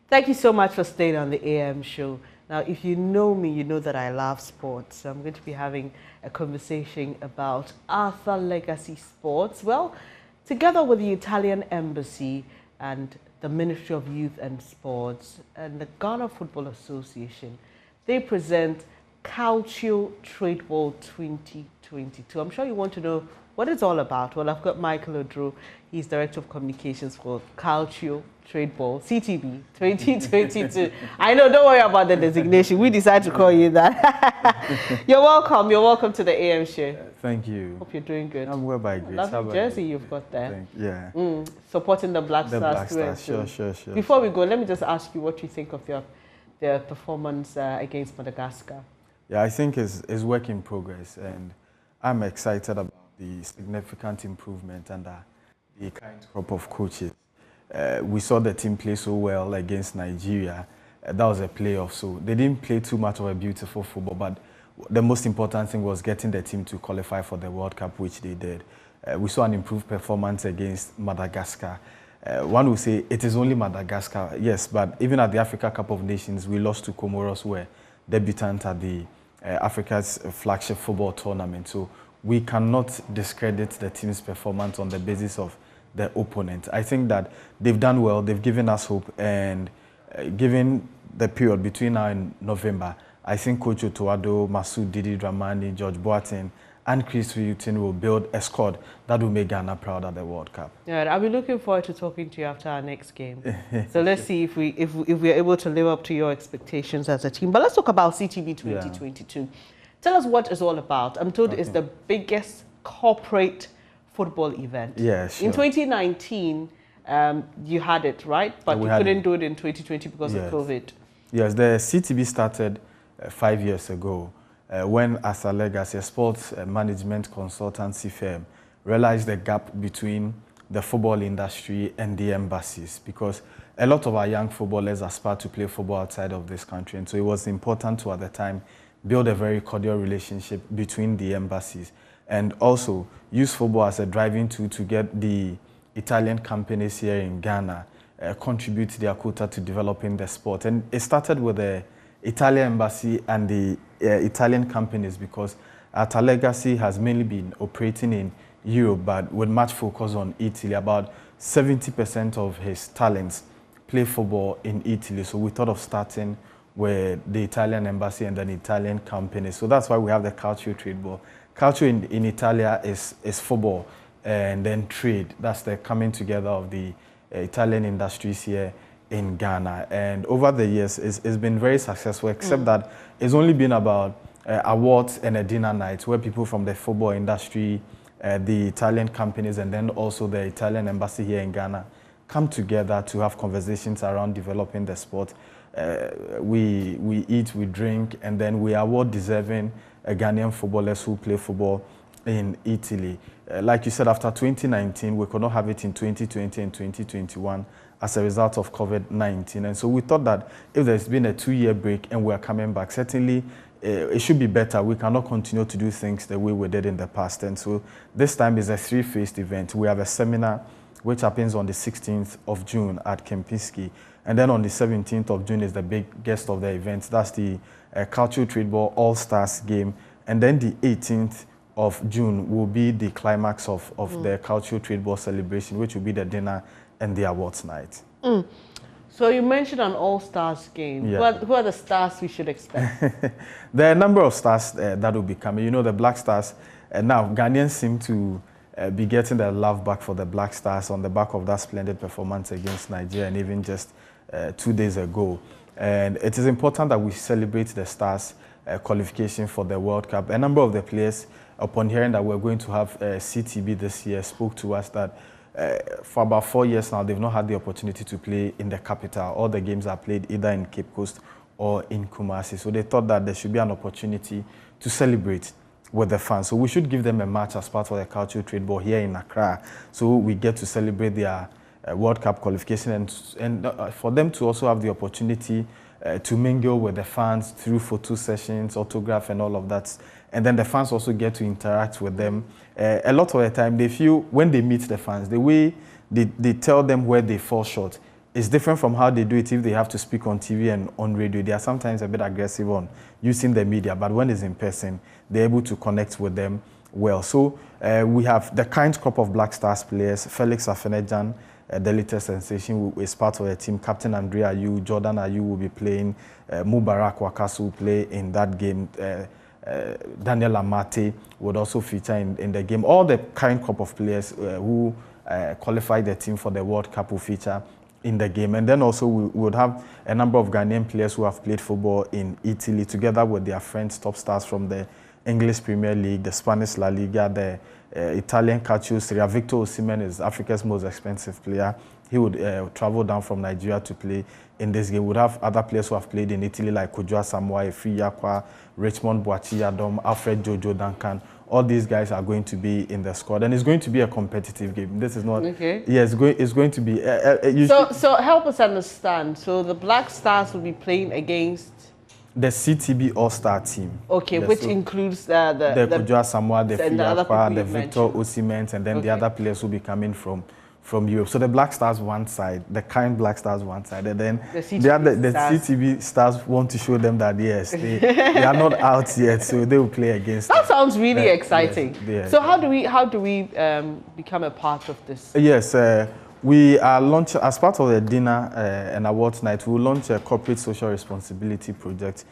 Thank you so much for staying on the AM show. Now, if you know me, you know that I love sports. So I'm going to be having a conversation about Arthur Legacy Sports. Well, together with the Italian Embassy and the Ministry of Youth and Sports and the Ghana Football Association, they present CALCIO Trade Ball 2022. I'm sure you want to know what it's all about. Well, I've got Michael Odro. He's Director of Communications for CALCIO Trade Ball, CTB 2022. I know, don't worry about the designation. We decided to call you that. You're welcome. You're welcome to the AM show. Thank you. Hope you're doing good. I'm well by grace. Lovely jersey you've got there. Yeah. Supporting the Black Stars. Black Stars. Sure. Before we go, let me just ask you what you think of their performance against Madagascar. Yeah, I think it's work in progress, and I'm excited about the significant improvement under the current crop of coaches. We saw the team play so well against Nigeria. That was a playoff, so they didn't play too much of a beautiful football, but the most important thing was getting the team to qualify for the World Cup, which they did. We saw an improved performance against Madagascar. One would say it is only Madagascar, yes, but even at the Africa Cup of Nations, we lost to Comoros, who were debutant at the Africa's flagship football tournament. So we cannot discredit the team's performance on the basis of the opponent. I think that they've done well, they've given us hope, and given the period between now and November, I think Coach Otoado, Masoud Didi Dramani, George Boateng, and Chris Hughton will build a squad that will make Ghana proud at the World Cup. Yeah, I'll be looking forward to talking to you after our next game. So let's see if we're able to live up to your expectations as a team. But let's talk about CTB 2022. Yeah. Tell us what it's all about. I'm told it's the biggest corporate football event. Yeah, sure. In 2019, you had it, right? But you couldn't do it in 2020 because of COVID. Yes, the CTB started 5 years ago. When Arthur Legacy, a sports management consultancy firm, realized the gap between the football industry and the embassies, because a lot of our young footballers aspire to play football outside of this country, and so it was important to, at the time, build a very cordial relationship between the embassies and also use football as a driving tool to get the Italian companies here in Ghana contribute their quota to developing the sport. And it started with the Italian embassy and the Italian companies, because Arthur Legacy has mainly been operating in Europe, but with much focus on Italy. About 70% of his talents play football in Italy. So we thought of starting with the Italian embassy and then Italian companies. So that's why we have the CALCIO Trade Ball. CALCIO in Italia is football, and then trade. That's the coming together of the Italian industries here in Ghana. And over the years, it's been very successful, except that it's only been about awards and a dinner night where people from the football industry, the Italian companies, and then also the Italian embassy here in Ghana come together to have conversations around developing the sport. We eat, we drink, and then we award deserving Ghanaian footballers who play football in Italy. Like you said, after 2019, we could not have it in 2020 and 2021 as a result of COVID-19. And so we thought that if there's been a 2-year break and we're coming back, certainly it should be better. We cannot continue to do things the way we did in the past. And so this time is a 3-phased event. We have a seminar which happens on the 16th of June at Kempinski. And then on the 17th of June is the big guest of the event. That's the CALCIO Trade Ball All-Stars game. And then the 18th of June will be the climax of the CALCIO Trade Ball celebration, which will be the dinner and the awards night. So you mentioned an all-stars game. Yeah. Who are the stars we should expect? There are a number of stars that will be coming. You know, the Black Stars, now Ghanaians seem to be getting their love back for the Black Stars on the back of that splendid performance against Nigeria, and even just 2 days ago. And it is important that we celebrate the Stars qualification for the World Cup. A number of the players, upon hearing that we're going to have CTB this year, spoke to us that for about 4 years now, they've not had the opportunity to play in the capital. All the games are played either in Cape Coast or in Kumasi. So they thought that there should be an opportunity to celebrate with the fans. So we should give them a match as part of the CALCIO Trade Ball here in Accra. So we get to celebrate their World Cup qualification, and for them to also have the opportunity to mingle with the fans through photo sessions, autograph, and all of that. And then the fans also get to interact with them. A lot of the time, they feel when they meet the fans, the way they tell them where they fall short it's different from how they do it if they have to speak on TV and on radio. They are sometimes a bit aggressive on using the media, but when it's in person, they're able to connect with them well. So we have the kind crop of Black Stars players. Felix Afenejan, the latest sensation, is part of the team. Captain Andrea Ayew, Jordan Ayew will be playing. Mubarak Wakasu will play in that game. Daniel Amate would also feature in the game. All the kind crop of players who qualified the team for the World Cup will feature in the game. And then also we would have a number of Ghanaian players who have played football in Italy together with their friends, top stars from the English Premier League, the Spanish La Liga, the Italian Calcio Trade Ball. Victor Osimhen is Africa's most expensive player. He would travel down from Nigeria to play in this game. We would have other players who have played in Italy like Kujua Samoa, Efri Yakwa, Richmond Boachi Adom, Alfred Jojo Duncan. All these guys are going to be in the squad, and it's going to be a competitive game. This is not. Okay. Yeah, it's going to be. So help us understand. So the Black Stars will be playing against the CTB All-Star team. Okay, which includes the Kujua Samoa, the Fiyakwa, the Victor Osimhen, and then the other players will be coming from Europe. So the Black Stars one side, the kind Black Stars one side, and then the CTB Stars want to show them that yes, they are not out yet, so they will play against. That sounds really exciting. Yes, so how do we become a part of this? Yes, we are launching as part of the dinner and awards night. We will launch a corporate social responsibility project.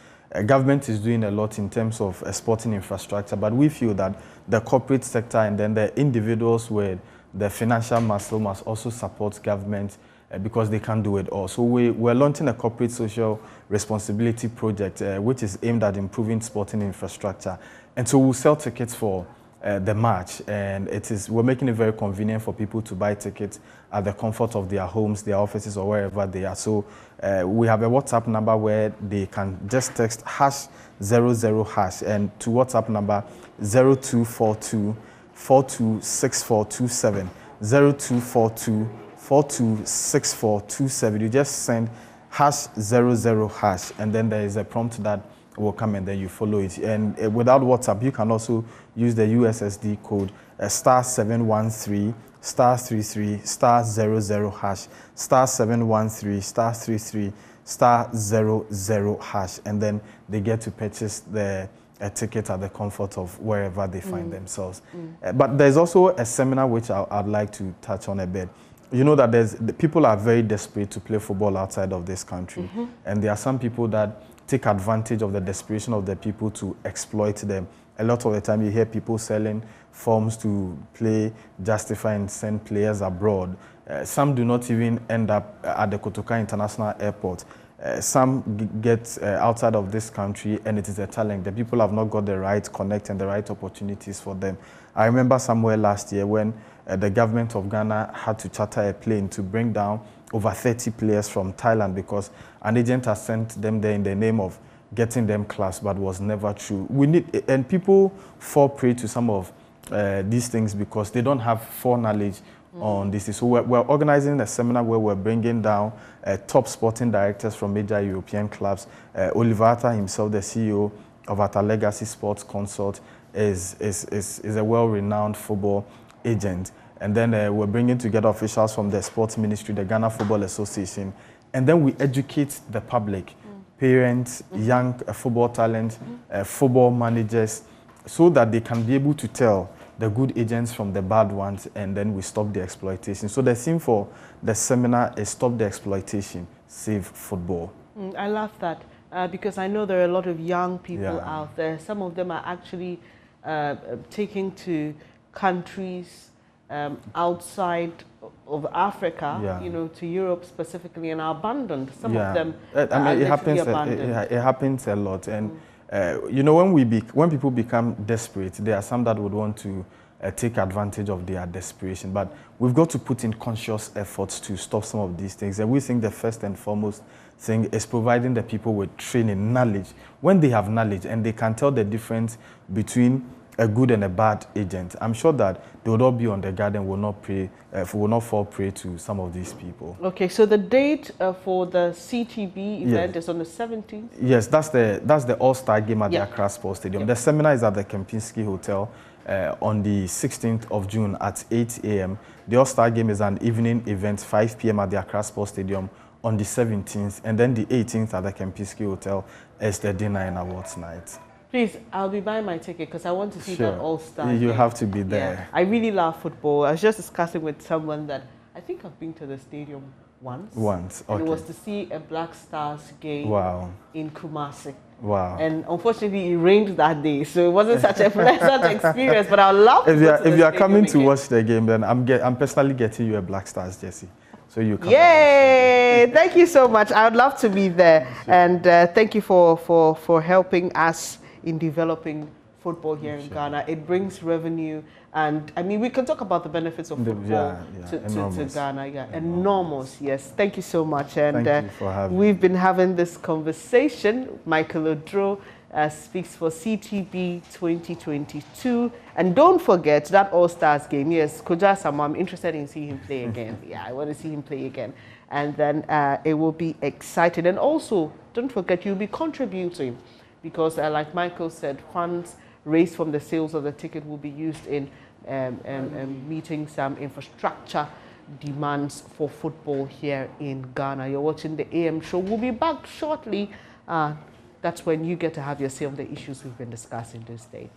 Government is doing a lot in terms of sporting infrastructure, but we feel that the corporate sector and then the individuals with the financial muscle must also support government because they can't do it all. So we're launching a corporate social responsibility project which is aimed at improving sporting infrastructure. And so we'll sell tickets for the match, and we're making it very convenient for people to buy tickets at the comfort of their homes, their offices, or wherever they are. So we have a WhatsApp number where they can just text #00# and to WhatsApp number 0242 426427 0242 426427. You just send #00# and then there is a prompt that will come and then you follow it. And without WhatsApp, you can also use the USSD code *713 *33 *00# *713 *33 *00#, and then they get to purchase a ticket at the comfort of wherever they find themselves. But there's also a seminar which I'd like to touch on a bit. You know that the people are very desperate to play football outside of this country, and there are some people that take advantage of the desperation of the people to exploit them. A lot of the time you hear people selling forms to play, justify and send players abroad. Some do not even end up at the Kotoka International Airport. Some get outside of this country and it is a talent. The people have not got the right connect and the right opportunities for them. I remember somewhere last year when the government of Ghana had to charter a plane to bring down over 30 players from Thailand because an agent has sent them there in the name of getting them class, but was never true. And people fall prey to some of these things because they don't have foreknowledge on this. So we're organizing a seminar where we're bringing down top sporting directors from major European clubs. Oliver Atta himself, the CEO of Atta Legacy Sports Consult, is a well-renowned football agent. And then we're bringing together officials from the sports ministry, the Ghana Football Association, and then we educate the public, parents, young football talent, football managers, so that they can be able to tell the good agents from the bad ones, and then we stop the exploitation. So the theme for the seminar is Stop the Exploitation, Save Football. I love that because I know there are a lot of young people out there. Some of them are actually taking to countries outside of Africa, you know, to Europe specifically, and are abandoned. Some of them are literally abandoned. It happens a lot, and you know, when people become desperate, there are some that would want to take advantage of their desperation. But we've got to put in conscious efforts to stop some of these things. And we think the first and foremost thing is providing the people with training, knowledge. When they have knowledge and they can tell the difference between a good and a bad agent, I'm sure that they will not be on the guard and will not fall prey to some of these people. Okay, so the date for the CTB event is on the 17th? Yes, that's the All-Star game at the Accra Sports Stadium. The seminar is at the Kempinski Hotel on the 16th of June at 8 a.m. The All-Star Game is an evening event, 5 p.m. at the Accra Sports Stadium on the 17th, and then the 18th at the Kempinski Hotel is the dinner and awards night. Please, I'll be buying my ticket because I want to see that All-Star You game. have to be there. Yeah. I really love football. I was just discussing with someone that I think I've been to the stadium once. Okay. And it was to see a Black Stars game in Kumasi. Wow. And unfortunately, it rained that day, so it wasn't such a pleasant experience. But I would love to if you are coming to watch the game, then I'm personally getting you a Black Stars jersey. So you come. Yay! Thank you so much. I would love to be there. And thank you for helping us in developing football here in Ghana. It brings revenue, and I mean, we can talk about the benefits of football to Ghana. Yeah, enormous. Yes, thank you so much. And thank you for having we've been having this conversation. Michael Odro speaks for CTB 2022, and don't forget that All Stars game. Yes, Koja Sama, I'm interested in seeing him play again. Yeah, I want to see him play again, and then it will be exciting. And also, don't forget, you'll be contributing, because like Michael said, funds raised from the sales of the ticket will be used in meeting some infrastructure demands for football here in Ghana. You're watching the AM show. We'll be back shortly. That's when you get to have your say on the issues we've been discussing this day.